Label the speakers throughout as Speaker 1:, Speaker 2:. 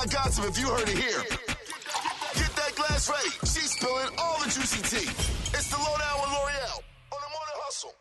Speaker 1: not gossip if you heard it here. Get that glass ready. She's spilling all the juicy tea. It's the Lowdown with L'Oreal on the Morning Hustle.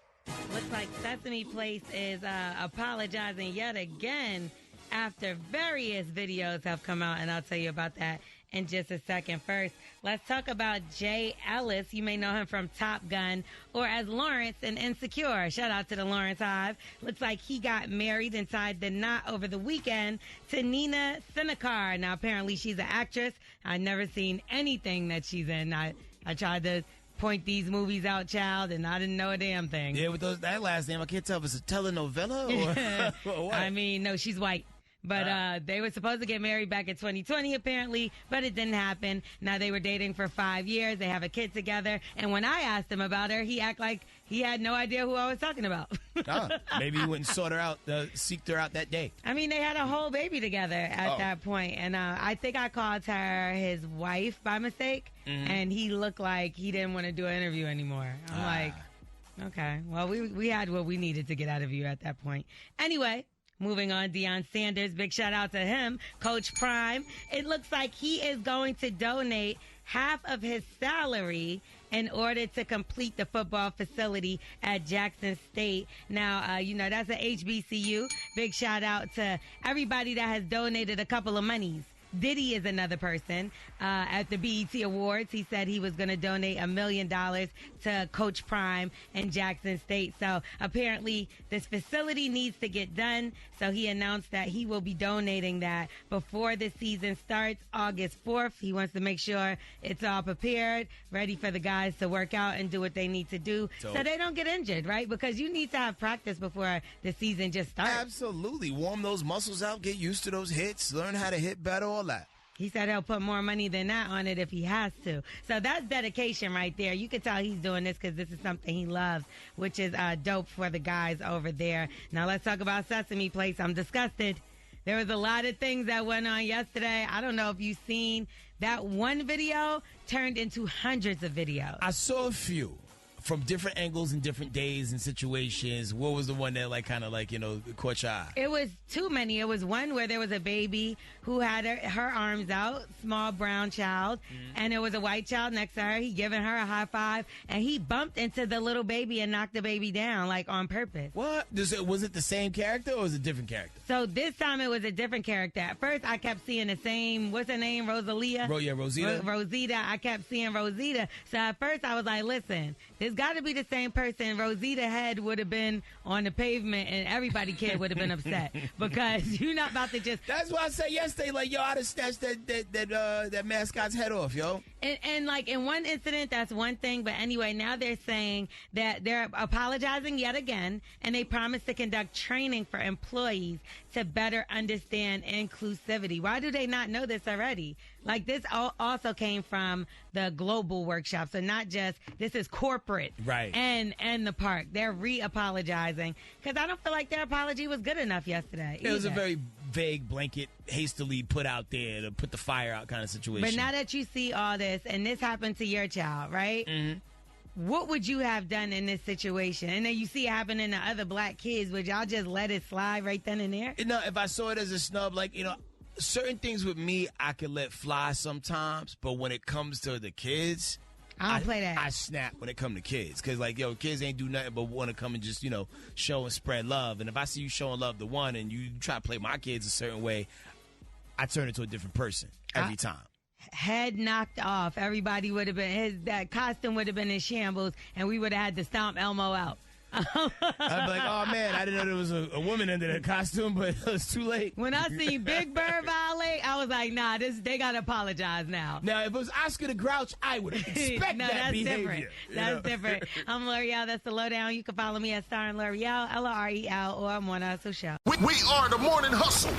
Speaker 2: Looks like Sesame Place is apologizing yet again after various videos have come out, and I'll tell you about that in just a second. First, let's talk about Jay Ellis. You may know him from Top Gun or as Lawrence in Insecure. Shout out to the Lawrence Hive. Looks like he got married and tied the knot over the weekend to Nina Sinikar. Now, apparently she's an actress. I've never seen anything that she's in. I tried to point these movies out, child, and I didn't know a damn thing.
Speaker 3: Yeah, with that last name, I can't tell if it's a telenovela or what.
Speaker 2: I mean, no, she's white. But they were supposed to get married back in 2020, apparently, but it didn't happen. Now, they were dating for 5 years. They have a kid together. And when I asked him about her, he acted like he had no idea who I was talking about.
Speaker 3: Maybe he went and sought her out, seeked her out that day.
Speaker 2: I mean, they had a whole baby together at that point. And I think I called her his wife by mistake, and he looked like he didn't want to do an interview anymore. I'm like, okay, well, we had what we needed to get out of you at that point. Anyway. Moving on, Deion Sanders, big shout out to him. Coach Prime, it looks like he is going to donate half of his salary in order to complete the football facility at Jackson State. Now, that's an HBCU. Big shout out to everybody that has donated a couple of monies. Diddy is another person. At the BET Awards, he said he was going to donate $1 million to Coach Prime and Jackson State. So apparently this facility needs to get done. So he announced that he will be donating that before the season starts August 4th. He wants to make sure it's all prepared, ready for the guys to work out and do what they need to do so they don't get injured, right? Because you need to have practice before the season just starts.
Speaker 3: Absolutely. Warm those muscles out, get used to those hits, learn how to hit better, all that.
Speaker 2: He said he'll put more money than that on it if he has to. So that's dedication right there. You can tell he's doing this because this is something he loves, which is dope for the guys over there. Now let's talk about Sesame Place. I'm disgusted. There was a lot of things that went on yesterday. I don't know if you've seen that one video turned into hundreds of videos.
Speaker 3: I saw a few from different angles and different days and situations. What was the one that caught your eye?
Speaker 2: It was too many. It was one where there was a baby who had her arms out, small brown child, and there was a white child next to her. He giving her a high five, and he bumped into the little baby and knocked the baby down, like on purpose.
Speaker 3: What? Was it the same character or was it a different character?
Speaker 2: So this time it was a different character. At first I kept seeing the same, what's her name, Rosalia?
Speaker 3: Rosita.
Speaker 2: Rosita. I kept seeing Rosita. So at first I was like, listen, this got to be the same person. Rosita head would have been on the pavement and everybody kid would have been upset because you're not about to just.
Speaker 3: That's why I said yesterday, like, yo, I'd have snatched that mascot's head off, yo.
Speaker 2: And like in one incident, that's one thing. But anyway, now they're saying that they're apologizing yet again, and they promise to conduct training for employees to better understand inclusivity. Why do they not know this already? Like this also came from the global workshop. So not just, this is corporate.
Speaker 3: Right.
Speaker 2: And the park. They're re-apologizing because I don't feel like their apology was good enough yesterday.
Speaker 3: It was a very vague blanket, hastily put out there to put the fire out kind of situation.
Speaker 2: But now that you see all this, and this happened to your child, right? Mm-hmm. What would you have done in this situation? And then you see it happening to other black kids. Would y'all just let it slide right then and there?
Speaker 3: No, if I saw it as a snub, certain things with me I could let fly sometimes, but when it comes to the kids,
Speaker 2: I don't play that.
Speaker 3: I snap when it comes to kids. Because, kids ain't do nothing but want to come and just, show and spread love. And if I see you showing love to one and you try to play my kids a certain way, I turn into a different person every time.
Speaker 2: Head knocked off. Everybody would have been, that costume would have been in shambles, and we would have had to stomp Elmo out.
Speaker 3: I'd be like, oh, man, I didn't know there was a woman under that costume, but it was too late.
Speaker 2: When I seen Big Bird violate, I was like, nah, they got to apologize now.
Speaker 3: Now, if it was Oscar the Grouch, I would expect that behavior.
Speaker 2: Different. That's different. I'm L'Oreal. That's the Lowdown. You can follow me at Star and L'Oreal, L'Oreal, or I'm on Hustle Show.
Speaker 1: We are the Morning Hustle.